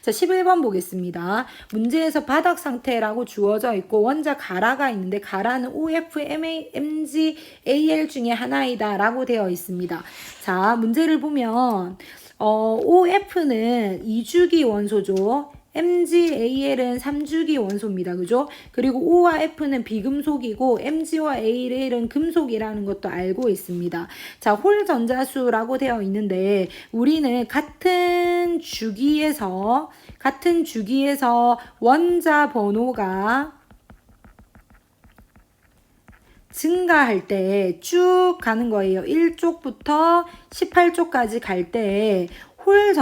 자, 11번 보겠습니다. 문제에서 바닥 상태라고 주어져 있고 원자 가라가 있는데 가라는 OF, MG, AL 중에 하나이다 라고 되어 있습니다. 자, 문제를 보면 OF는 2주기 원소죠. MgAl은 3주기 원소입니다. 그죠? 그리고 O와 F는 비금속이고 Mg와 AL은 금속이라는 것도 알고 있습니다. 자, 홀 전자수라고 되어 있는데 우리는 같은 주기에서 원자 번호가 증가할 때 쭉 가는 거예요. 1쪽부터 18쪽까지 갈 때 홀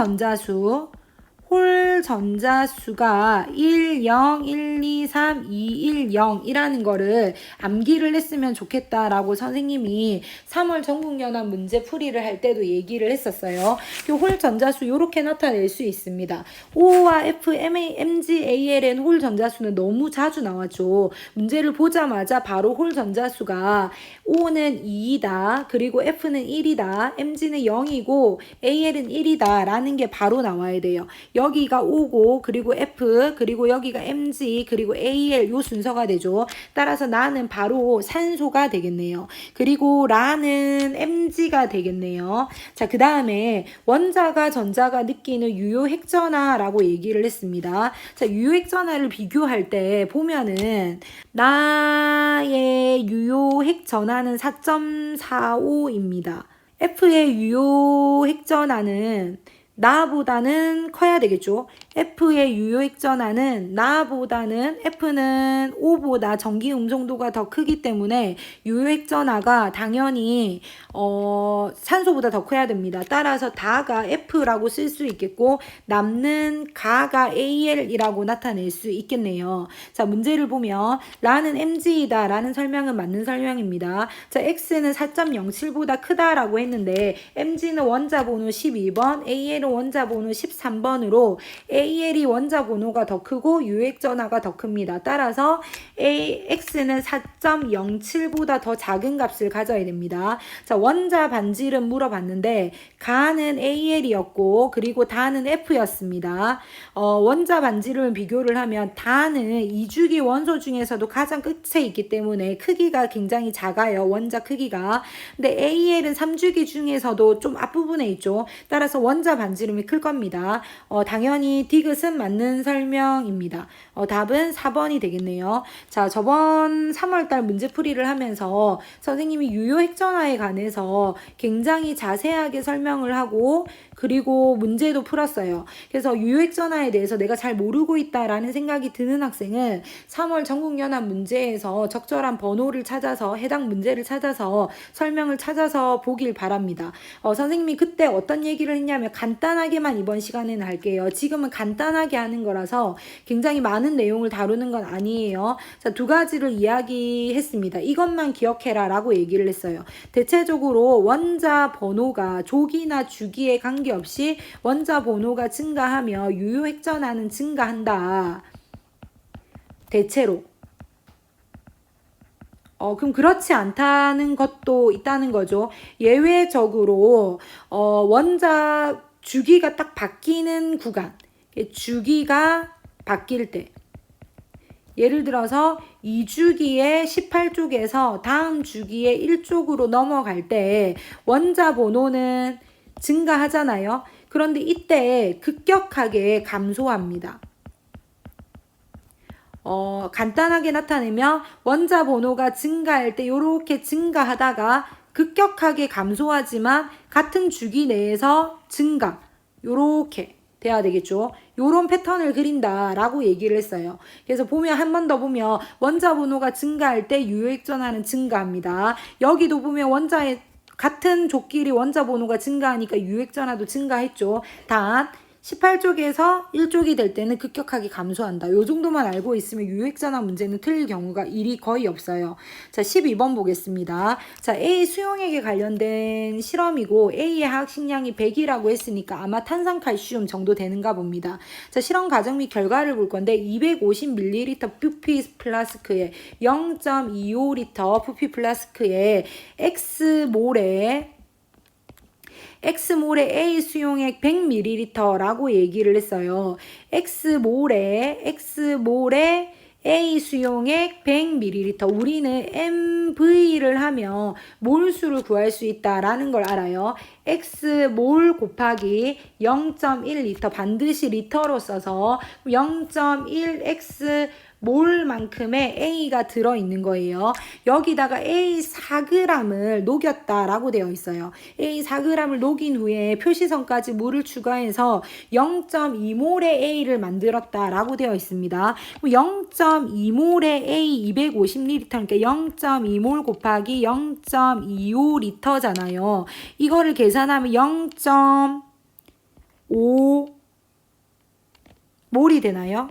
전자수가 1, 0, 1, 2, 3, 2, 1, 0이라는 거를 암기를 했으면 좋겠다라고 선생님이 3월 전국연합 문제풀이를 할 때도 얘기를 했었어요. 홀 전자수 이렇게 나타낼 수 있습니다. O와 F, MG, ALN 홀 전자수는 너무 자주 나왔죠. 문제를 보자마자 바로 홀 전자수가 O는 2이다. 그리고 F는 1이다. MG는 0이고 AL은 1이다. 라는 게 바로 나와야 돼요. 여기가 O고 그리고 F 그리고 여기가 MG 그리고 AL 요 순서가 되죠. 따라서 나는 바로 산소가 되겠네요. 그리고 라는 MG가 되겠네요. 자, 그 다음에 원자가 전자가 느끼는 유효 핵전하라고 얘기를 했습니다. 자, 유효 핵전하를 비교할 때 보면은 나의 유효 핵전하는 4.45입니다. F의 유효 핵전하는 나보다는 커야 되겠죠. F의 유효 핵전하는 나보다는 F는 O보다 전기 음성도가 더 크기 때문에 유효 핵전하가 당연히 산소보다 더 커야 됩니다. 따라서 다가 F라고 쓸 수 있겠고 남는 가가 AL이라고 나타낼 수 있겠네요. 자, 문제를 보면 라는 MG이다 라는 설명은 맞는 설명입니다. 자, X는 4.07보다 크다라고 했는데 MG는 원자 번호 12번, AL은 원자 번호 13번으로 AL이 원자 번호가 더 크고 유효핵 전하가 더 큽니다. 따라서 X는 4.07보다 더 작은 값을 가져야 됩니다. 자, 원자 반지름 물어봤는데 가는 AL이었고 그리고 다는 F였습니다. 원자 반지름 비교를 하면 다는 2주기 원소 중에서도 가장 끝에 있기 때문에 크기가 굉장히 작아요. 원자 크기가. 근데 AL은 3주기 중에서도 좀 앞부분에 있죠. 따라서 원자 반지름이 클 겁니다. 당연히 디귿은 맞는 설명입니다. 답은 4번이 되겠네요. 자, 저번 3월달 문제풀이를 하면서 선생님이 유효 핵전하에 관해서 굉장히 자세하게 설명을 하고 그리고 문제도 풀었어요. 그래서 유효 핵전하에 대해서 내가 잘 모르고 있다라는 생각이 드는 학생은 3월 전국연합 문제에서 적절한 번호를 찾아서 해당 문제를 찾아서 설명을 찾아서 보길 바랍니다. 선생님이 그때 어떤 얘기를 했냐면 간단하게만 이번 시간에는 할게요. 지금은 간단하게 하는 거라서 굉장히 많은 내용을 다루는 건 아니에요. 자, 두 가지를 이야기했습니다. 이것만 기억해라 라고 얘기를 했어요. 대체적으로 원자 번호가 조기나 주기에 관계없이 원자 번호가 증가하며 유효 핵전하는 증가한다. 대체로. 그럼 그렇지 않다는 것도 있다는 거죠. 예외적으로 원자 주기가 딱 바뀌는 구간, 주기가 바뀔 때 예를 들어서 2주기에 18쪽에서 다음 주기에 1쪽으로 넘어갈 때 원자 번호는 증가하잖아요. 그런데 이때 급격하게 감소합니다. 간단하게 나타내면 원자 번호가 증가할 때 이렇게 증가하다가 급격하게 감소하지만 같은 주기 내에서 증가 이렇게 돼야 되겠죠. 요런 패턴을 그린다라고 얘기를 했어요. 그래서 보면 한 번 더 보면 원자 번호가 증가할 때 유효 핵전하는 증가합니다. 여기도 보면 원자의 같은 족끼리 원자 번호가 증가하니까 유효 핵전하도 증가했죠. 단 18쪽에서 1쪽이 될 때는 급격하게 감소한다. 요 정도만 알고 있으면 유효핵전하 문제는 틀릴 경우가 일이 거의 없어요. 자, 12번 보겠습니다. 자, A 수용액에 관련된 실험이고 A의 화학식량이 100이라고 했으니까 아마 탄산칼슘 정도 되는가 봅니다. 자, 실험 과정 및 결과를 볼 건데 250ml 부피 플라스크에 0.25L 부피 플라스크에 X몰에 X몰의 A 수용액 100ml라고 얘기를 했어요. X몰의 A 수용액 100ml. 우리는 MV를 하면 몰수를 구할 수 있다라는 걸 알아요. X몰 곱하기 0.1리터, 반드시 리터로 써서 0.1X 몰만큼의 A가 들어있는 거예요. 여기다가 A 4g을 녹였다라고 되어 있어요. A 4g을 녹인 후에 표시선까지 물을 추가해서 0.2몰의 A를 만들었다라고 되어 있습니다. 0.2몰의 A 250ml, 그러니까 0.2몰 곱하기 0.25리터잖아요. 이거를 계산하면 0.5몰이 되나요?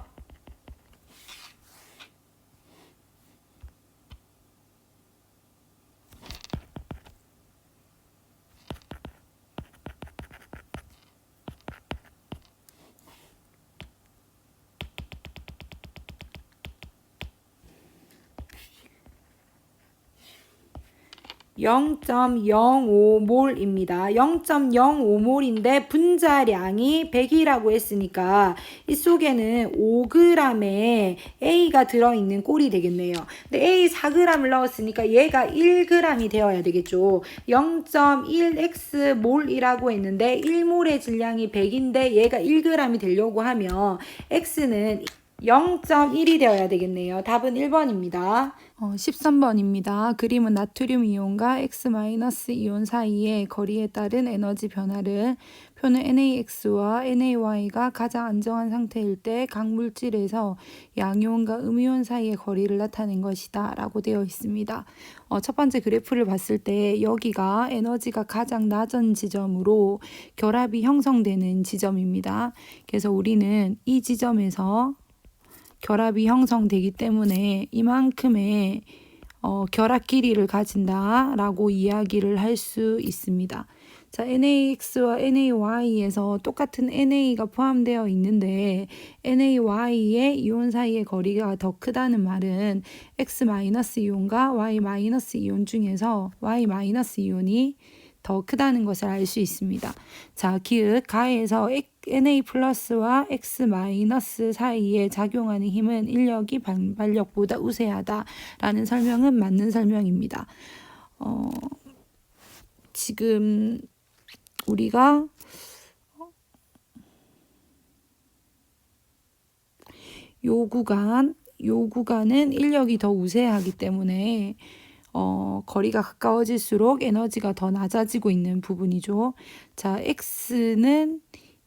0.05몰입니다. 0.05몰인데 분자량이 100이라고 했으니까 이 속에는 5g의 A가 들어있는 꼴이 되겠네요. 근데 A 4g을 넣었으니까 얘가 1g이 되어야 되겠죠. 0.1x 몰이라고 했는데 1몰의 질량이 100인데 얘가 1g이 되려고 하면 X는 0.1이 되어야 되겠네요. 답은 1번입니다. 13번입니다. 그림은 나트륨 이온과 X- 이온 사이의 거리에 따른 에너지 변화를 표는 NaX와 NaY가 가장 안정한 상태일 때 각 물질에서 양이온과 음이온 사이의 거리를 나타낸 것이다 라고 되어 있습니다. 첫 번째 그래프를 봤을 때 여기가 에너지가 가장 낮은 지점으로 결합이 형성되는 지점입니다. 그래서 우리는 이 지점에서 결합이 형성되기 때문에 이만큼의 결합 길이를 가진다라고 이야기를 할 수 있습니다. 자, NaX와 NaY에서 똑같은 NA가 포함되어 있는데 NaY의 이온 사이의 거리가 더 크다는 말은 X- 이온과 Y- 이온 중에서 Y- 이온이 더 크다는 것을 알 수 있습니다. 자, 기읍 가에서 Na 플러스와 X 마이너스 사이에 작용하는 힘은 인력이 반발력보다 우세하다라는 설명은 맞는 설명입니다. 지금 우리가 요 구간은 인력이 더 우세하기 때문에 거리가 가까워질수록 에너지가 더 낮아지고 있는 부분이죠. 자, X는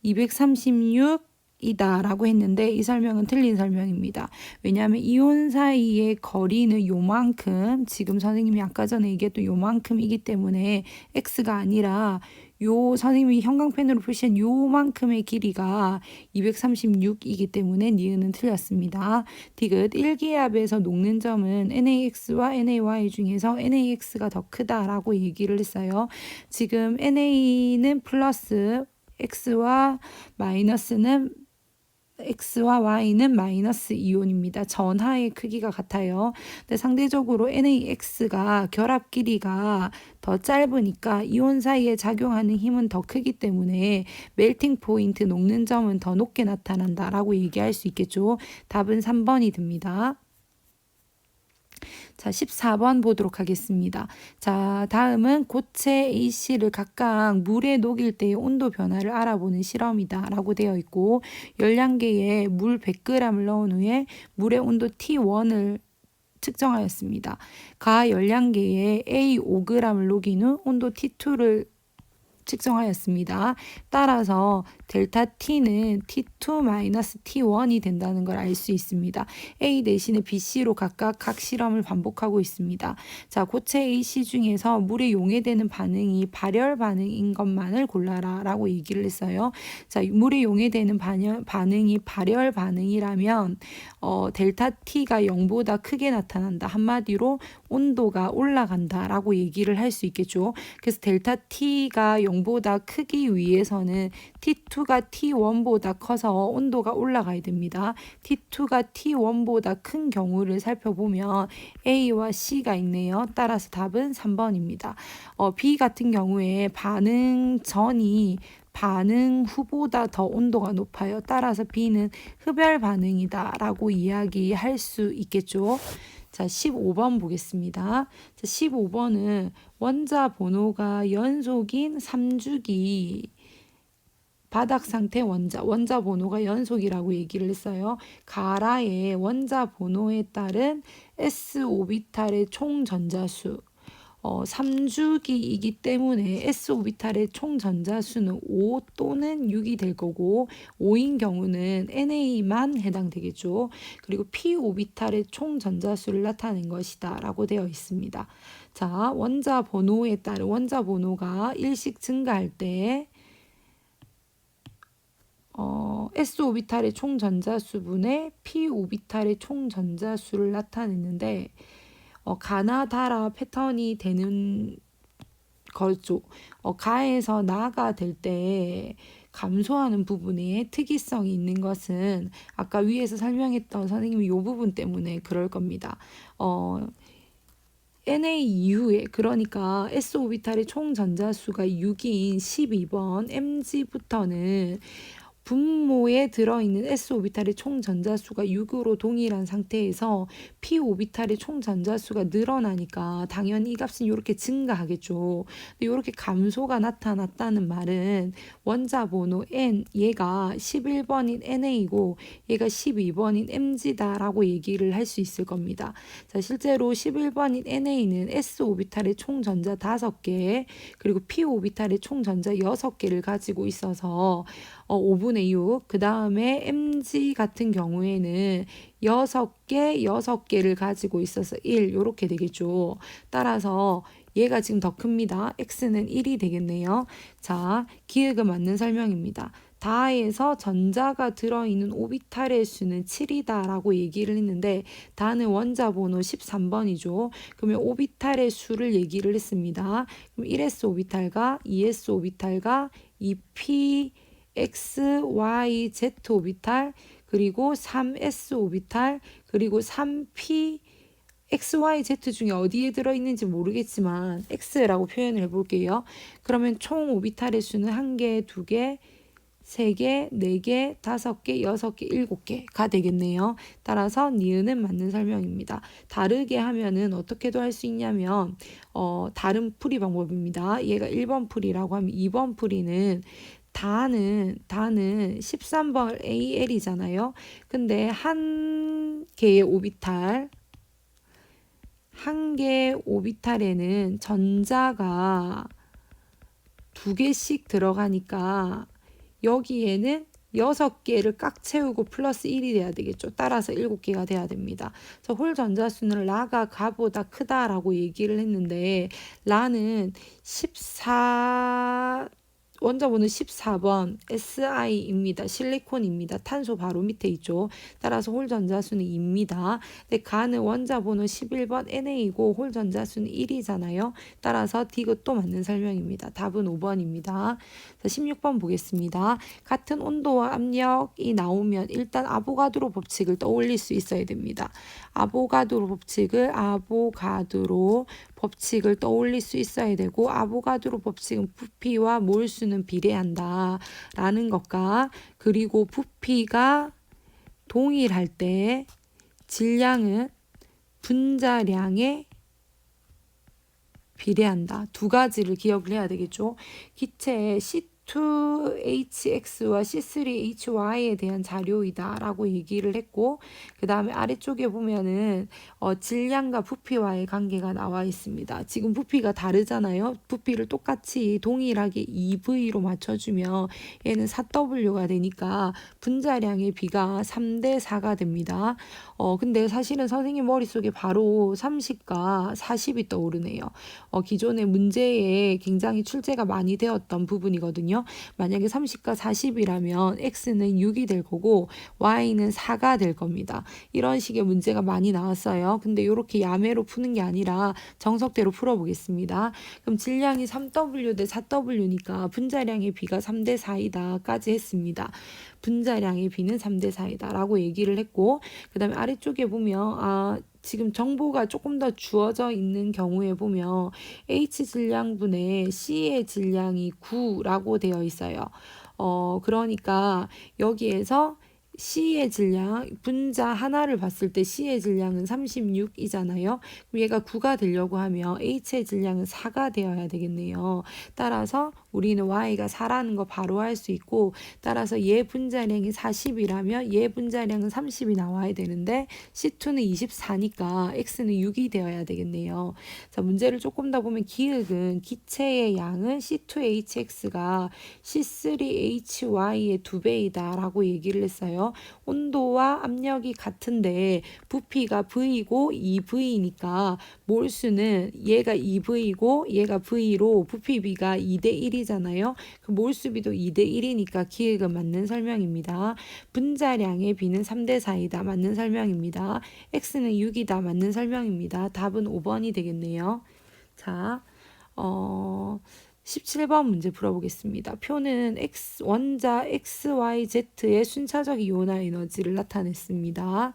236이다 라고 했는데 이 설명은 틀린 설명입니다. 왜냐하면 이온 사이의 거리는 요만큼, 지금 선생님이 아까 전에 얘기했던 요만큼이기 때문에 X가 아니라 요 선생님이 형광펜으로 표시한 요만큼의 길이가 236이기 때문에 니은은 틀렸습니다. 디귿 1기압에서 녹는 점은 NaX와 NaY 중에서 NaX가 더 크다라고 얘기를 했어요. 지금 NA는 플러스 X와 Y는 마이너스 이온입니다. 전하의 크기가 같아요. 근데 상대적으로 NaX가 결합 길이가 더 짧으니까 이온 사이에 작용하는 힘은 더 크기 때문에 멜팅 포인트 녹는 점은 더 높게 나타난다라고 얘기할 수 있겠죠. 답은 3번이 됩니다. 자, 14번 보도록 하겠습니다. 자, 다음은 고체 AC를 각각 물에 녹일 때의 온도 변화를 알아보는 실험이다 라고 되어 있고 열량계에 물 100g을 넣은 후에 물의 온도 T1을 측정하였습니다. 가 열량계에 A 5g을 녹인 후 온도 T2를 측정하였습니다. 따라서 델타 T는 T2-T1이 된다는 걸 알 수 있습니다. A 대신에 BC로 각각 각 실험을 반복하고 있습니다. 자, 고체 AC 중에서 물에 용해되는 반응이 발열 반응인 것만을 골라라 라고 얘기를 했어요. 자, 물에 용해되는 반응이 발열 반응이라면 델타 T가 0보다 크게 나타난다. 한마디로 온도가 올라간다라고 얘기를 할 수 있겠죠. 그래서 델타 T가 0보다 크기 위해서는 T2가 T1보다 커서 온도가 올라가야 됩니다. T2가 T1보다 큰 경우를 살펴보면 A와 C가 있네요. 따라서 답은 3번입니다. B 같은 경우에 반응 전이 반응 후보다 더 온도가 높아요. 따라서 B는 흡열 반응이다 라고 이야기할 수 있겠죠. 자, 15번 보겠습니다. 자, 15번은 원자 번호가 연속인 3주기 바닥 상태 원자 번호가 연속이라고 얘기를 했어요. 가라의 원자 번호에 따른 S 오비탈의 총 전자수 3주기이기 때문에 S 오비탈의 총 전자수는 5 또는 6이 될 거고 5인 경우는 NA만 해당되겠죠. 그리고 P 오비탈의 총 전자수를 나타낸 것이다 라고 되어 있습니다. 자, 원자 번호에 따른 원자 번호가 일씩 증가할 때 S 오비탈의 총 전자수분의 P 오비탈의 총 전자수를 나타냈는데 가나다라 패턴이 되는 거죠. 가에서 나가 될 때 감소하는 부분에 특이성이 있는 것은 아까 위에서 설명했던 선생님이 이 부분 때문에 그럴 겁니다. NA 이후에 그러니까 S 오비탈의 총 전자수가 6인 12번 MG부터는 분모에 들어있는 S 오비탈의 총 전자수가 6으로 동일한 상태에서 P 오비탈의 총 전자수가 늘어나니까 당연히 이 값은 이렇게 증가하겠죠. 이렇게 감소가 나타났다는 말은 원자 번호 N 얘가 11번인 NA이고 얘가 12번인 MG다라고 얘기를 할 수 있을 겁니다. 자, 실제로 11번인 NA는 S 오비탈의 총 전자 5개 그리고 P 오비탈의 총 전자 6개를 가지고 있어서 5분의 6. 그 다음에 MG 같은 경우에는 6개를 가지고 있어서 1 이렇게 되겠죠. 따라서 얘가 지금 더 큽니다. X는 1이 되겠네요. 자, 기억에 맞는 설명입니다. 다에서 전자가 들어있는 오비탈의 수는 7이다 라고 얘기를 했는데 다는 원자 번호 13번이죠. 그러면 오비탈의 수를 얘기를 했습니다. 그럼 1s 오비탈과 2s 오비탈과 2p X, Y, Z 오비탈 그리고 3S 오비탈 그리고 3P X, Y, Z 중에 어디에 들어있는지 모르겠지만 X라고 표현을 해볼게요. 그러면 총 오비탈의 수는 1개, 2개, 3개, 4개, 5개, 6개, 7개가 되겠네요. 따라서 니은은 맞는 설명입니다. 다르게 하면은 어떻게도 할 수 있냐면 다른 풀이 방법입니다. 얘가 1번 풀이라고 하면 2번 풀이는 다는 13번 AL이잖아요. 근데 한 개의 오비탈에는 전자가 2개씩 들어가니까 여기에는 6개를 꽉 채우고 플러스 1이 돼야 되겠죠. 따라서 7개가 돼야 됩니다. 홀 전자수는 라가 가보다 크다라고 얘기를 했는데 라는 14 원자번호 14번 SI입니다. 실리콘입니다. 탄소 바로 밑에 있죠. 따라서 홀 전자수는 2입니다. 근데 가는 원자번호 11번 NA이고 홀 전자수는 1이잖아요. 따라서 D가 또 맞는 설명입니다. 답은 5번입니다. 자, 16번 보겠습니다. 같은 온도와 압력이 나오면 일단 아보가드로 법칙을 떠올릴 수 있어야 됩니다. 아보가드로 법칙을 떠올릴 수 있어야 되고 아보가드로 법칙은 부피와 몰수는 비례한다 라는 것과 그리고 부피가 동일할 때 질량은 분자량에 비례한다. 두 가지를 기억을 해야 되겠죠. 기체의 C2HX와 C3HY에 대한 자료이다 라고 얘기를 했고 그 다음에 아래쪽에 보면은 질량과 부피와의 관계가 나와 있습니다. 지금 부피가 다르잖아요. 부피를 똑같이 동일하게 2V로 맞춰주면 얘는 4W가 되니까 분자량의 비가 3대4가 됩니다. 근데 사실은 선생님 머릿속에 바로 30과 40이 떠오르네요. 기존의 문제에 굉장히 출제가 많이 되었던 부분이거든요. 되거든요. 만약에 30과 40이라면 x는 6이 될 거고 y는 4가 될 겁니다. 이런 식의 문제가 많이 나왔어요. 근데 이렇게 야매로 푸는 게 아니라 정석대로 풀어보겠습니다. 그럼 질량이 3W 대 4W니까 분자량의 B가 3대 4이다 까지 했습니다. 분자량의 B는 3대 4이다 라고 얘기를 했고, 그 다음에 아래쪽에 보면 지금 정보가 조금 더 주어져 있는 경우에 보면 H 질량분의 C의 질량이 9라고 되어 있어요. 그러니까 여기에서 C의 질량, 분자 하나를 봤을 때 C의 질량은 36이잖아요. 그럼 얘가 9가 되려고 하면 H의 질량은 4가 되어야 되겠네요. 따라서 우리는 Y가 4라는 거 바로 할 수 있고, 따라서 얘 분자량이 40이라면 얘 분자량은 30이 나와야 되는데 C2는 24니까 X는 6이 되어야 되겠네요. 자, 문제를 조금 더 보면 기획은 기체의 양은 C2HX가 C3HY의 2배이다 라고 얘기를 했어요. 온도와 압력이 같은데 부피가 V고 2V니까 몰수는 얘가 2V고 얘가 V로 부피비가 2대1이잖아요. 그 몰수비도 2대1이니까 기획은 맞는 설명입니다. 분자량의 B는 3대4이다. 맞는 설명입니다. X는 6이다. 맞는 설명입니다. 답은 5번이 되겠네요. 자, 17번 문제 풀어보겠습니다. 표는 원자 XYZ의 순차적 이온화 에너지를 나타냈습니다.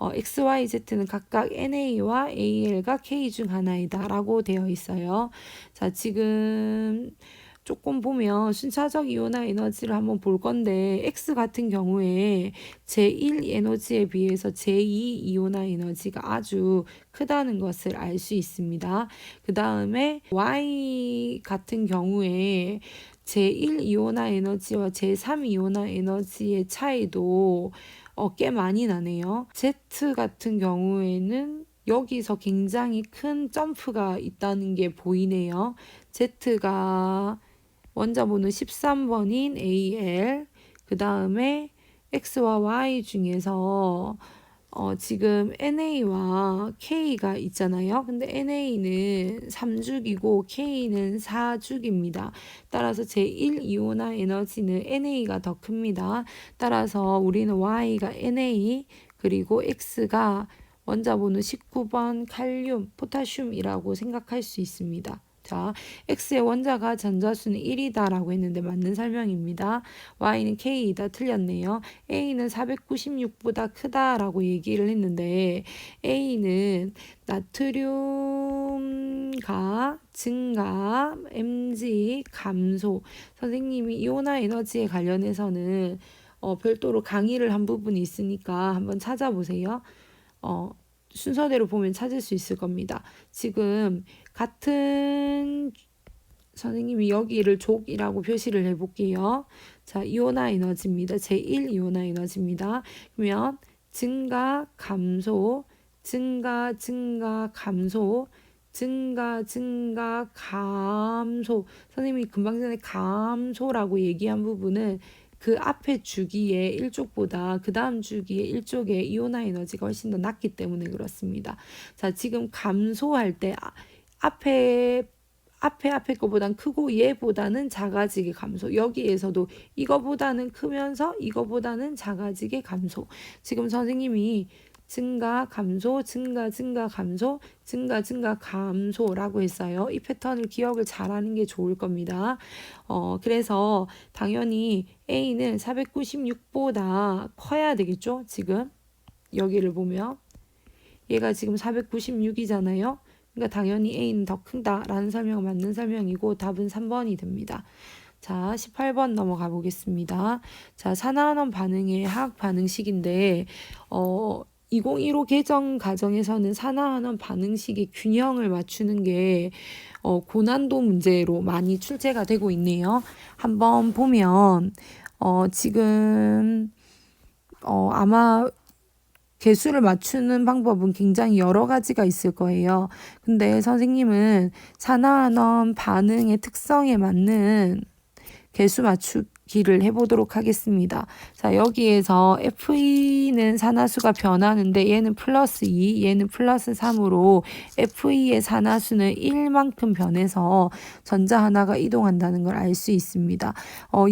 XYZ는 각각 NA와 AL과 K 중 하나이다 라고 되어 있어요. 자, 지금 조금 보면 순차적 이온화 에너지를 한번 볼 건데 X 같은 경우에 제1 에너지에 비해서 제2 이온화 에너지가 아주 크다는 것을 알 수 있습니다. 그 다음에 Y 같은 경우에 제1 이온화 에너지와 제3 이온화 에너지의 차이도 꽤 많이 나네요. Z 같은 경우에는 여기서 굉장히 큰 점프가 있다는 게 보이네요. Z가 원자번호 13번인 AL, 그 다음에 X와 Y 중에서 지금 NA와 K가 있잖아요. 근데 NA는 3죽이고 K는 4죽입니다. 따라서 제1 이온화 에너지는 NA가 더 큽니다. 따라서 우리는 Y가 NA 그리고 X가 원자번호 19번 칼륨, 포타슘이라고 생각할 수 있습니다. 자, X의 원자가 전자수는 1이다 라고 했는데 맞는 설명입니다. Y는 K이다 틀렸네요. A는 496보다 크다 라고 얘기를 했는데 A는 나트륨가 증가, Mg 감소. 선생님이 이온화 에너지에 관련해서는 별도로 강의를 한 부분이 있으니까 한번 찾아보세요. 순서대로 보면 찾을 수 있을 겁니다. 지금 같은 선생님이 여기를 족이라고 표시를 해볼게요. 자, 이온화 에너지입니다. 제1 이온화 에너지입니다. 그러면 증가, 감소, 증가, 감소, 증가, 감소. 선생님이 금방 전에 감소라고 얘기한 부분은 그 앞에 주기의 1족보다 그 다음 주기의 1족의 이온화 에너지가 훨씬 더 낮기 때문에 그렇습니다. 자, 지금 감소할 때 앞에 거보단 크고 얘보다는 작아지게 감소. 여기에서도 이거보다는 크면서 이거보다는 작아지게 감소. 지금 선생님이 증가, 감소, 증가, 감소, 증가, 감소라고 했어요. 이 패턴을 기억을 잘하는 게 좋을 겁니다. 그래서 당연히 A는 496보다 커야 되겠죠? 지금 여기를 보면 얘가 지금 496이잖아요. 그러니까 당연히 A는 더 크다라는 설명은 맞는 설명이고 답은 3번이 됩니다. 자, 18번 넘어가 보겠습니다. 자, 산화환원 반응의 화학 반응식인데 2015 개정 과정에서는 산화환원 반응식의 균형을 맞추는 게 고난도 문제로 많이 출제가 되고 있네요. 한번 보면 지금 아마 개수를 맞추는 방법은 굉장히 여러 가지가 있을 거예요. 근데 선생님은 산화환원 반응의 특성에 맞는 개수 기를 해보도록 하겠습니다. 자, 여기에서 FE는 산화수가 변하는데 얘는 플러스 2, 얘는 플러스 3으로 FE의 산화수는 1만큼 변해서 전자 하나가 이동한다는 걸 알 수 있습니다.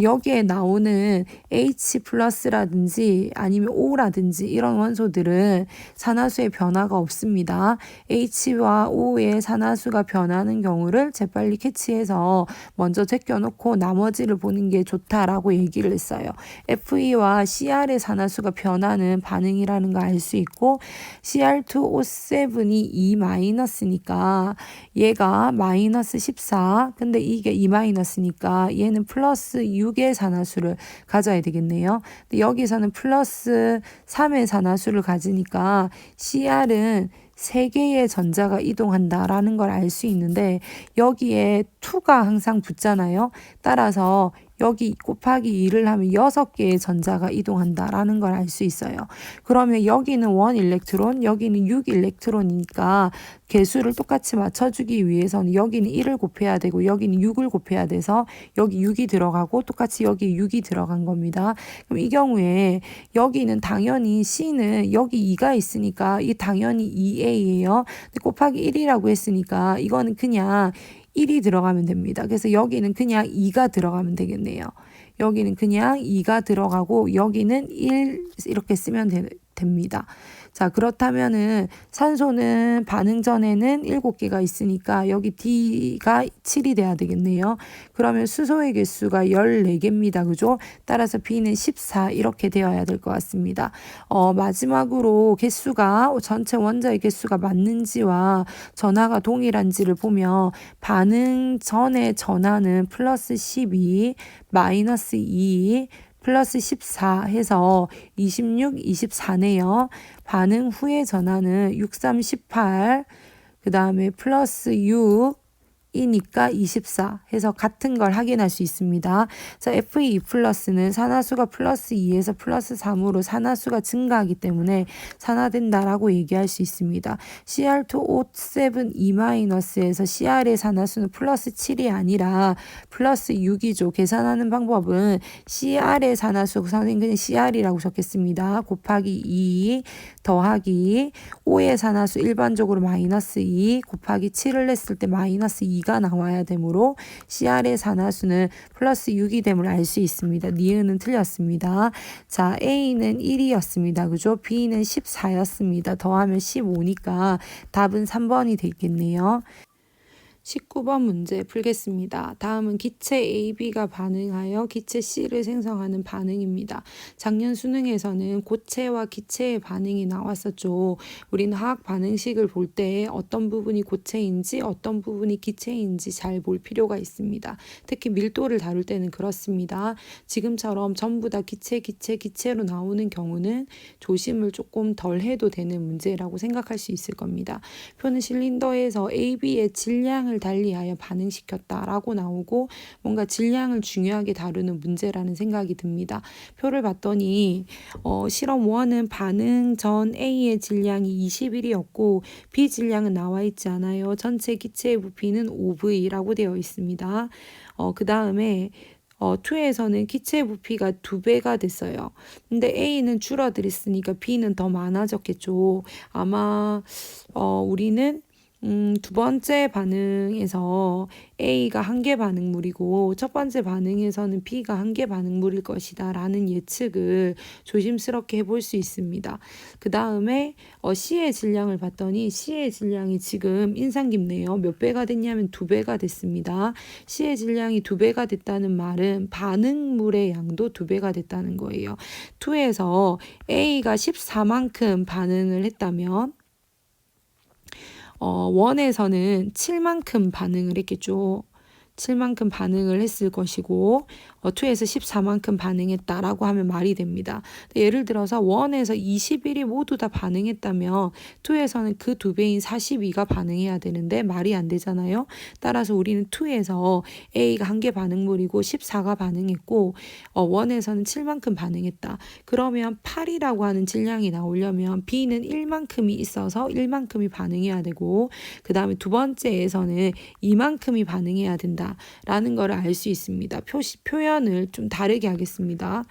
여기에 나오는 H 플러스라든지 아니면 O라든지 이런 원소들은 산화수의 변화가 없습니다. H와 O의 산화수가 변하는 경우를 재빨리 캐치해서 먼저 제껴놓고 나머지를 보는 게 좋다라고 얘기를 했어요. FE와 CR의 산화수가 변하는 반응이라는 걸 알 수 있고 CR2O7이 2-니까 얘가 마이너스 14 근데 이게 2-니까 얘는 플러스 6의 산화수를 가져야 되겠네요. 근데 여기서는 플러스 3의 산화수를 가지니까 CR은 3개의 전자가 이동한다라는 걸 알 수 있는데 여기에 2가 항상 붙잖아요. 따라서 여기 곱하기 2를 하면 6개의 전자가 이동한다라는 걸 알 수 있어요. 그러면 여기는 1 일렉트론, 여기는 6 일렉트론이니까 개수를 똑같이 맞춰주기 위해서는 여기는 1을 곱해야 되고 여기는 6을 곱해야 돼서 여기 6이 들어가고 똑같이 여기 6이 들어간 겁니다. 그럼 이 경우에 여기는 당연히 C는 여기 2가 있으니까 이 당연히 2A예요. 곱하기 1이라고 했으니까 이거는 그냥 1이 들어가면 됩니다. 그래서 여기는 그냥 2가 들어가면 되겠네요. 여기는 그냥 2가 들어가고 여기는 1 이렇게 쓰면 됩니다. 자, 그렇다면은 산소는 반응 전에는 7개가 있으니까 여기 D가 7이 돼야 되겠네요. 그러면 수소의 개수가 14개입니다. 그죠? 따라서 B는 14 이렇게 되어야 될 것 같습니다. 마지막으로 개수가 전체 원자의 개수가 맞는지와 전하가 동일한지를 보면 반응 전의 전하는 플러스 12, 마이너스 2, 플러스 14 해서 26, 24네요. 반응 후의 전하는 6, 3, 18, 그 다음에 플러스 6, 이니까 24 해서 같은 걸 확인할 수 있습니다. 자, FE 플러스는 산화수가 플러스 2에서 플러스 3으로 산화수가 증가하기 때문에 산화된다라고 얘기할 수 있습니다. CR2O7 E-에서 CR의 산화수는 플러스 7이 아니라 플러스 6이죠. 계산하는 방법은 CR의 산화수, 선생님 그냥 CR이라고 적겠습니다. 곱하기 2 더하기 5의 산화수 일반적으로 마이너스 2 곱하기 7을 냈을 때 마이너스 2가 나와야 되므로 CR의 산화수는 플러스 6이 됨을 알 수 있습니다. 니은은 틀렸습니다. 자, A는 1이었습니다. 그죠? B는 14였습니다. 더하면 15니까 답은 3번이 되겠네요. 19번 문제 풀겠습니다. 다음은 기체 AB가 반응하여 기체 C를 생성하는 반응입니다. 작년 수능에서는 고체와 기체의 반응이 나왔었죠. 우리는 화학 반응식을 볼 때 어떤 부분이 고체인지 어떤 부분이 기체인지 잘 볼 필요가 있습니다. 특히 밀도를 다룰 때는 그렇습니다. 지금처럼 전부 다 기체로 나오는 경우는 조심을 조금 덜 해도 되는 문제라고 생각할 수 있을 겁니다. 표는 실린더에서 AB의 질량을 달리하여 반응시켰다라고 나오고 뭔가 질량을 중요하게 다루는 문제라는 생각이 듭니다. 표를 봤더니 실험 1은 반응 전 A의 질량이 21이었고 B 질량은 나와 있지 않아요. 전체 기체의 부피는 5V라고 되어 있습니다. 그 다음에 2에서는 기체 부피가 2배가 됐어요. 근데 A는 줄어들었으니까 B는 더 많아졌겠죠. 아마 우리는 두 번째 반응에서 A가 1개 반응물이고 첫 번째 반응에서는 B가 1개 반응물일 것이다 라는 예측을 조심스럽게 해볼 수 있습니다. 그 다음에 C의 질량을 봤더니 C의 질량이 지금 인상 깊네요. 몇 배가 됐냐면 2배가 됐습니다. C의 질량이 2배가 됐다는 말은 반응물의 양도 2배가 됐다는 거예요. 2에서 A가 14만큼 반응을 했다면 1에서는 7만큼 반응을 했겠죠. 7만큼 반응을 했을 것이고 2에서 14만큼 반응했다라고 하면 말이 됩니다. 예를 들어서 1에서 21이 모두 다 반응했다면 2에서는 그 2배인 42가 반응해야 되는데 말이 안 되잖아요. 따라서 우리는 2에서 A가 1개 반응물이고 14가 반응했고 1에서는 7만큼 반응했다. 그러면 8이라고 하는 질량이 나오려면 B는 1만큼이 있어서 1만큼이 반응해야 되고 그 다음에 두 번째에서는 2만큼이 반응해야 된다 라는 걸 알 수 있습니다. 표현을 좀 다르게 하겠습니다.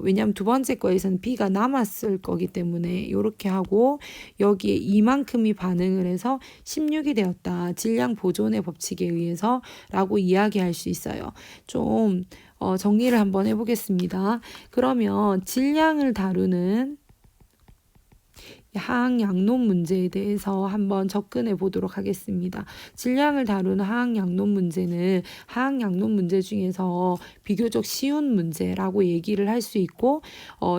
왜냐하면 두 번째 거에서는 B가 남았을 거기 때문에 이렇게 하고 여기에 이만큼이 반응을 해서 16이 되었다. 질량 보존의 법칙에 의해서 라고 이야기할 수 있어요. 좀 정리를 한번 해보겠습니다. 그러면 질량을 다루는 하학양론 문제에 대해서 한번 접근해 보도록 하겠습니다. 질량을 다루는 하학양론 문제는 하학양론 문제 중에서 비교적 쉬운 문제라고 얘기를 할 수 있고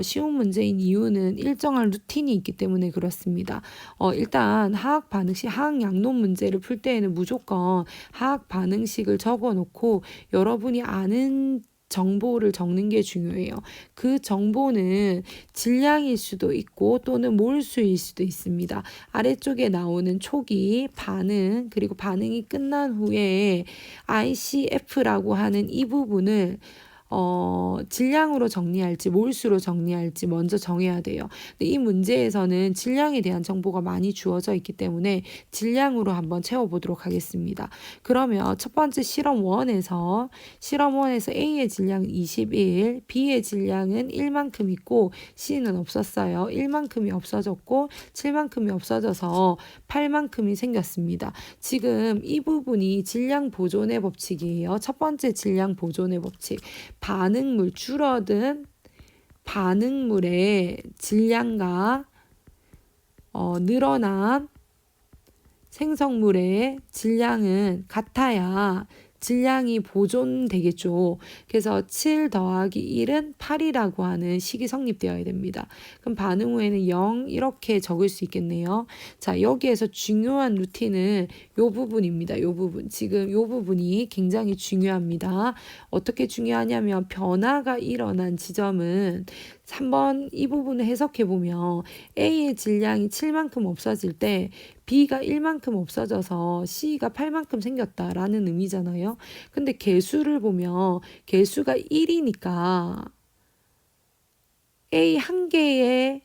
쉬운 문제인 이유는 일정한 루틴이 있기 때문에 그렇습니다. 일단 화학 반응식 하학양론 문제를 풀 때에는 무조건 화학 반응식을 적어 놓고 여러분이 아는 정보를 적는 게 중요해요. 그 정보는 질량일 수도 있고 또는 몰수일 수도 있습니다. 아래쪽에 나오는 초기, 반응, 그리고 반응이 끝난 후에 ICF라고 하는 이 부분을 질량으로 정리할지 몰수로 정리할지 먼저 정해야 돼요. 근데 이 문제에서는 질량에 대한 정보가 많이 주어져 있기 때문에 질량으로 한번 채워보도록 하겠습니다. 그러면 첫 번째 실험 1에서 A의 질량은 21, B의 질량은 1만큼 있고 C는 없었어요. 1만큼이 없어졌고 7만큼이 없어져서 8만큼이 생겼습니다. 지금 이 부분이 질량 보존의 법칙이에요. 첫 번째 질량 보존의 법칙. 반응물 줄어든 반응물의 질량과 늘어난 생성물의 질량은 같아야 질량이 보존되겠죠. 그래서 7 더하기 1은 8이라고 하는 식이 성립되어야 됩니다. 그럼 반응 후에는 0 이렇게 적을 수 있겠네요. 자, 여기에서 중요한 루틴은 요 부분입니다. 요 부분. 지금 요 부분이 굉장히 중요합니다. 어떻게 중요하냐면 변화가 일어난 지점은 한번 이 부분을 해석해 보면 A의 질량이 7만큼 없어질 때 B가 1만큼 없어져서 C가 8만큼 생겼다라는 의미잖아요. 근데 개수를 보면 개수가 1이니까 A 한 개의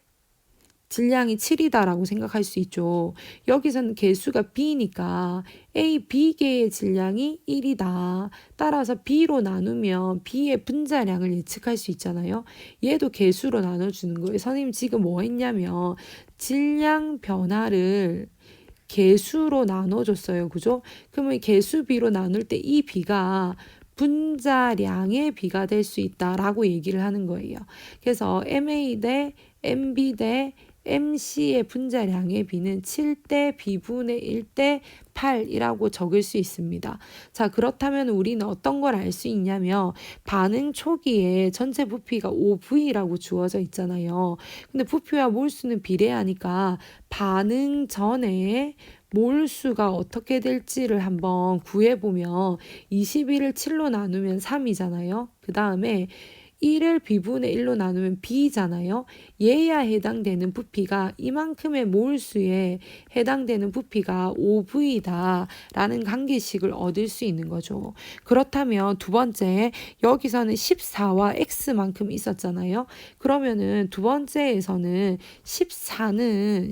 질량이 7이다라고 생각할 수 있죠. 여기서는 개수가 B니까 A, B개의 질량이 1이다. 따라서 B로 나누면 B의 분자량을 예측할 수 있잖아요. 얘도 개수로 나눠주는 거예요. 선생님 지금 뭐 했냐면 질량 변화를 개수로 나눠줬어요. 그죠? 그러면 개수 B로 나눌 때 이 B가 분자량의 B가 될 수 있다라고 얘기를 하는 거예요. 그래서 MA 대 MB 대 MC의 분자량의 B는 7대 B분의 1대 8이라고 적을 수 있습니다. 자, 그렇다면 우리는 어떤 걸 알 수 있냐면 반응 초기에 전체 부피가 5V라고 주어져 있잖아요. 근데 부피와 몰수는 비례하니까 반응 전에 몰수가 어떻게 될지를 한번 구해보면 21을 7로 나누면 3이잖아요. 그 다음에 1을 B분의 1로 나누면 B잖아요. 얘야 해당되는 부피가 이만큼의 몰수에 해당되는 부피가 5V다 라는 관계식을 얻을 수 있는 거죠. 그렇다면 두 번째 여기서는 14와 X만큼 있었잖아요. 그러면은 두 번째에서는 14는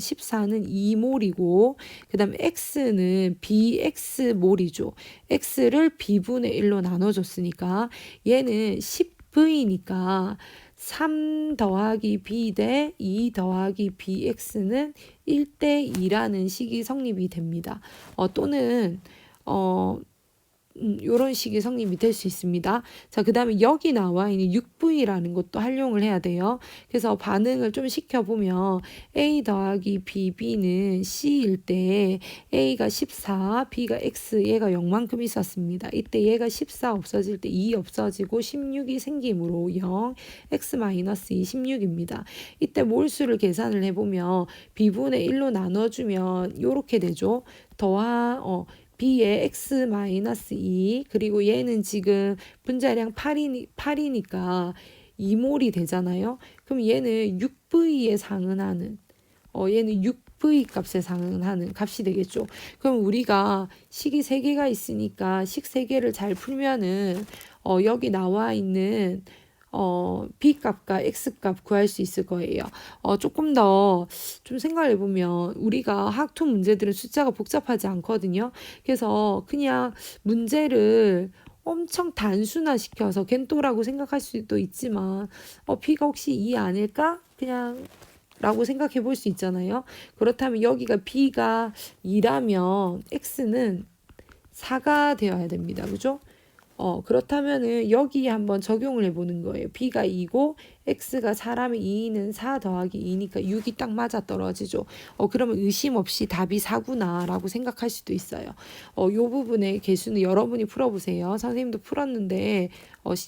2몰이고 그 다음에 X는 BX몰이죠. X를 B분의 1로 나눠줬으니까 얘는 10V니까 3 더하기 B 대 2 더하기 BX는 1대 2라는 식이 성립이 됩니다. 또는 이런 식의 성립이 될 수 있습니다. 자, 그 다음에 여기 나와 있는 6V라는 것도 활용을 해야 돼요. 그래서 반응을 좀 시켜보면 A 더하기 B, B는 C일 때 A가 14, B가 X, 얘가 0만큼 있었습니다. 이때 얘가 14 없어질 때 2 없어지고 16이 생기므로 0, X-2, 16입니다. 이때 몰수를 계산을 해보면 B분의 1로 나눠주면 이렇게 되죠. B의 X-2 그리고 얘는 지금 분자량 8이니까 2몰이 되잖아요. 그럼 얘는 6V에 상응하는 얘는 6V 값에 상응하는 값이 되겠죠. 그럼 우리가 식이 3개가 있으니까 식 3개를 잘 풀면은 여기 나와 있는 B 값과 X 값 구할 수 있을 거예요. 조금 더 좀 생각해 보면 우리가 학투 문제들은 숫자가 복잡하지 않거든요. 그래서 그냥 문제를 엄청 단순화시켜서 겐또라고 생각할 수도 있지만 B가 혹시 2 아닐까? 그냥 라고 생각해 볼 수 있잖아요. 그렇다면 여기가 B가 2라면 X는 4가 되어야 됩니다. 그죠? 그렇다면은 여기에 한번 적용을 해보는 거예요. B가 2고 X가 4라면 2는 4 더하기 2니까 6이 딱 맞아 떨어지죠. 그러면 의심 없이 답이 4구나 라고 생각할 수도 있어요. 요 부분의 개수는 여러분이 풀어보세요. 선생님도 풀었는데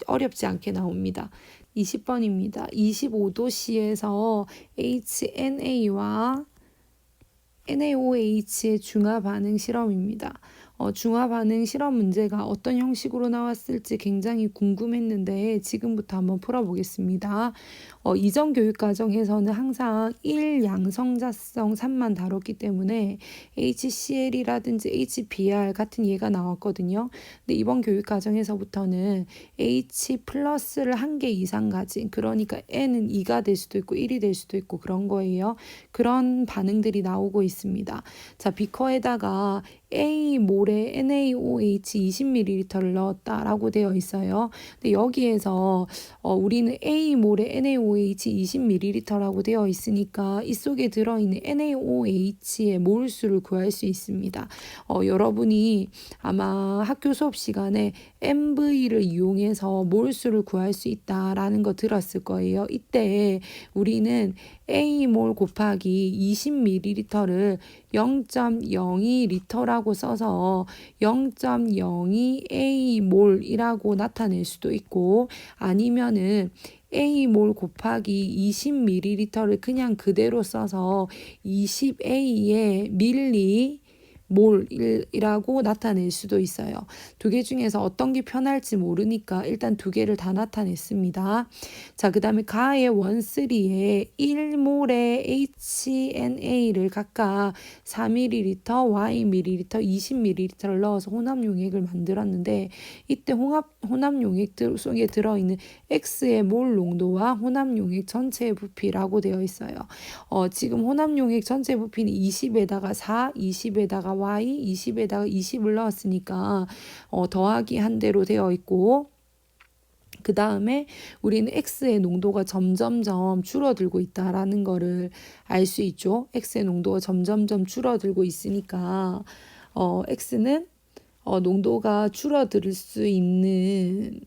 어렵지 않게 나옵니다. 20번입니다. 25도씨에서 HNA와 NaOH의 중화 반응 실험입니다. 중화 반응 실험 문제가 어떤 형식으로 나왔을지 굉장히 궁금했는데 지금부터 한번 풀어보겠습니다. 이전 교육과정에서는 항상 1양성자성 3만 다뤘기 때문에 HCl이라든지 HBr 같은 예가 나왔거든요. 근데 이번 교육과정에서부터는 H 플러스를 한 개 이상 가진, 그러니까 N은 2가 될 수도 있고 1이 될 수도 있고 그런 거예요. 그런 반응들이 나오고 있습니다. 자, 비커에다가 A몰에 NaOH 20ml를 넣었다라고 되어 있어요. 근데 여기에서 우리는 A몰에 NaOH 20ml라고 되어 있으니까 이 속에 들어있는 NaOH의 몰수를 구할 수 있습니다. 여러분이 아마 학교 수업 시간에 MV를 이용해서 몰수를 구할 수 있다라는 거 들었을 거예요. 이때 우리는 A몰 곱하기 20ml를 0.02리터라고 써서 0.02A몰이라고 나타낼 수도 있고 아니면은 A몰 곱하기 20ml를 그냥 그대로 써서 20A의 밀리 몰이라고 나타낼 수도 있어요. 두 개 중에서 어떤 게 편할지 모르니까 일단 두 개를 다 나타냈습니다. 자, 그 다음에 가의 원쓰리에 1몰의 HNA를 각각 4ml, Yml, 20ml를 넣어서 혼합용액을 만들었는데 이때 혼합용액 속에 들어있는 X의 몰 농도와 혼합용액 전체의 부피라고 되어 있어요. 지금 혼합용액 전체 부피는 20에다가 4, 20에다가 Y, 20에다가 20을 넣었으니까 더하기 한 대로 되어 있고 그 다음에 우리는 X의 농도가 점점점 줄어들고 있다라는 거를 알 수 있죠. X의 농도가 점점점 줄어들고 있으니까 X는 농도가 줄어들 수 있는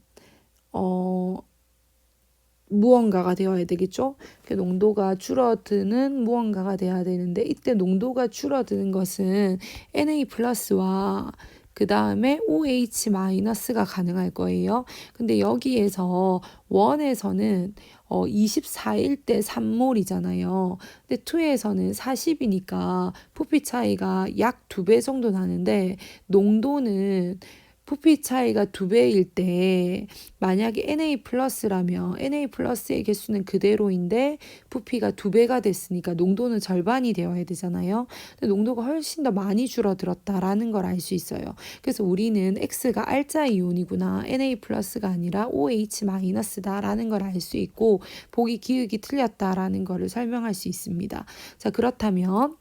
무언가가 되어야 되겠죠. 농도가 줄어드는 무언가가 돼야 되는데 이때 농도가 줄어드는 것은 Na 플러스와 그 다음에 OH 마이너스가 가능할 거예요. 근데 여기에서 원에서는 24일 때 3몰이잖아요. 근데 2에서는 40이니까 부피 차이가 약 2배 정도 나는데 농도는 부피 차이가 2배일 때 만약에 Na 플러스라면 Na 플러스의 개수는 그대로인데 부피가 2배가 됐으니까 농도는 절반이 되어야 되잖아요. 근데 농도가 훨씬 더 많이 줄어들었다라는 걸 알 수 있어요. 그래서 우리는 X가 알자 이온이구나. Na 플러스가 아니라 OH 마이너스다라는 걸 알 수 있고 보기 기억이 틀렸다라는 거를 설명할 수 있습니다. 자, 그렇다면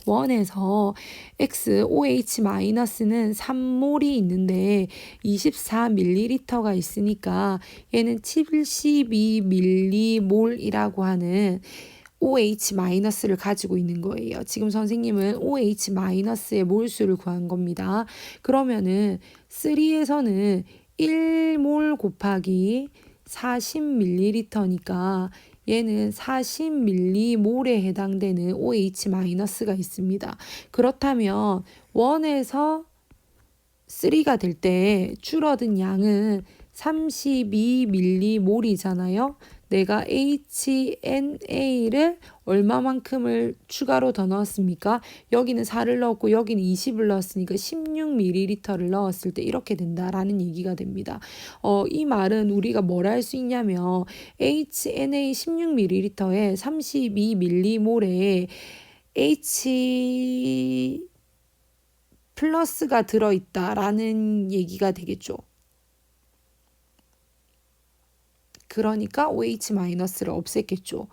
원에서 XOH-는 3몰이 있는데 24ml가 있으니까 얘는 72mm몰이라고 하는 OH-를 가지고 있는 거예요. 지금 선생님은 OH-의 몰수를 구한 겁니다. 그러면은 3에서는 1몰 곱하기 40ml니까 얘는 40m몰에 해당되는 OH-가 있습니다. 그렇다면 1에서 3가 될 때 줄어든 양은 32m몰이잖아요. 내가 HNA를 얼마만큼을 추가로 더 넣었습니까? 여기는 4를 넣었고 여기는 20을 넣었으니까 16ml를 넣었을 때 이렇게 된다라는 얘기가 됩니다. 이 말은 우리가 뭘 할 수 있냐면 HNA 16ml에 32m몰에 H 플러스가 들어있다라는 얘기가 되겠죠. 그러니까 OH-를 없앴겠죠.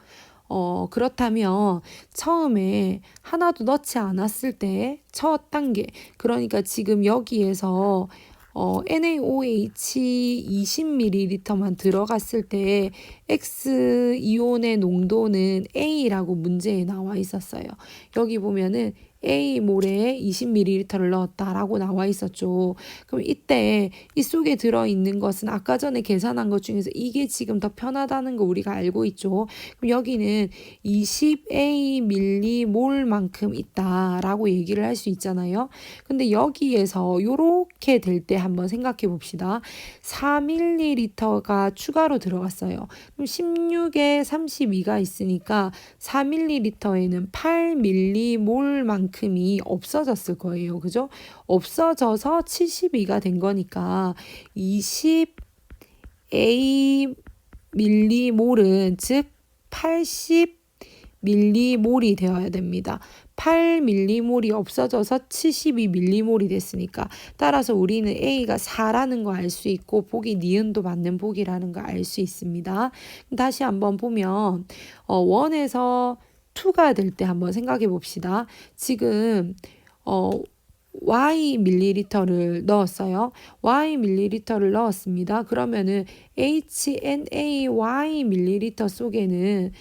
그렇다면 처음에 하나도 넣지 않았을 때 첫 단계, 그러니까 지금 여기에서 NaOH 20ml만 들어갔을 때 X 이온의 농도는 A라고 문제에 나와 있었어요. 여기 보면은 A몰에 20ml를 넣었다라고 나와 있었죠. 그럼 이때 이 속에 들어있는 것은 아까 전에 계산한 것 중에서 이게 지금 더 편하다는 거 우리가 알고 있죠. 그럼 여기는 20A 밀리몰만큼 있다라고 얘기를 할 수 있잖아요. 근데 여기에서 요렇게 될 때 한번 생각해 봅시다. 4ml가 추가로 들어갔어요. 그럼 16에 32가 있으니까 4ml에는 8ml몰만큼이 없어졌을 거예요. 그죠? 없어져서 72가 된 거니까 20A 밀리몰은 즉 80밀리몰이 되어야 됩니다. 8밀리몰이 없어져서 72밀리몰이 됐으니까 따라서 우리는 A가 4라는 거 알 수 있고 보기 니은도 맞는 보기라는 거 알 수 있습니다. 다시 한번 보면 1에서 2가 될 때 한번 생각해 봅시다. 지금 Y 밀리리터를 넣었어요. Y 밀리리터를 넣었습니다. 그러면은 HNaY 밀리리터 속에는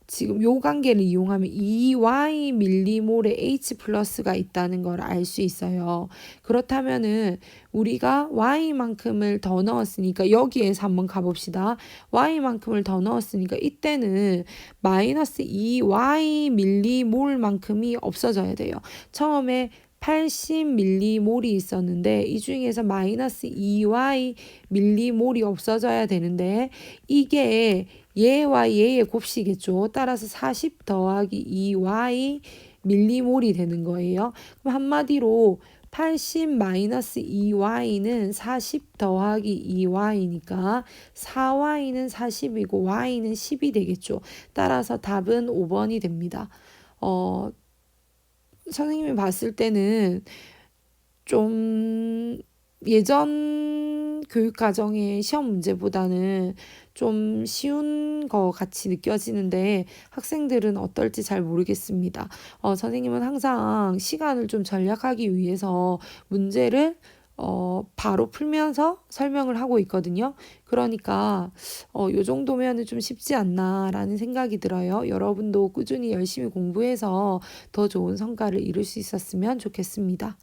지금 요 관계를 이용하면 2Y 밀리몰의 H 플러스가 있다는 걸 알 수 있어요. 그렇다면은 우리가 Y만큼을 더 넣었으니까 여기에서 한번 가봅시다. Y만큼을 더 넣었으니까 이때는 마이너스 2Y 밀리몰만큼이 없어져야 돼요. 처음에 80밀리몰이 있었는데 이 중에서 마이너스 2Y 밀리몰이 없어져야 되는데 이게 얘와 얘의 곱식이겠죠. 따라서 40 더하기 2Y 밀리몰이 되는 거예요. 그럼 한마디로 80 마이너스 2Y는 40 더하기 2Y니까 4Y는 40이고 Y는 10이 되겠죠. 따라서 답은 5번이 됩니다. 선생님이 봤을 때는 좀 예전 교육과정의 시험 문제보다는 좀 쉬운 거 같이 느껴지는데 학생들은 어떨지 잘 모르겠습니다. 선생님은 항상 시간을 좀 절약하기 위해서 문제를 바로 풀면서 설명을 하고 있거든요. 그러니까 요 정도면은 좀 쉽지 않나라는 생각이 들어요. 여러분도 꾸준히 열심히 공부해서 더 좋은 성과를 이룰 수 있었으면 좋겠습니다.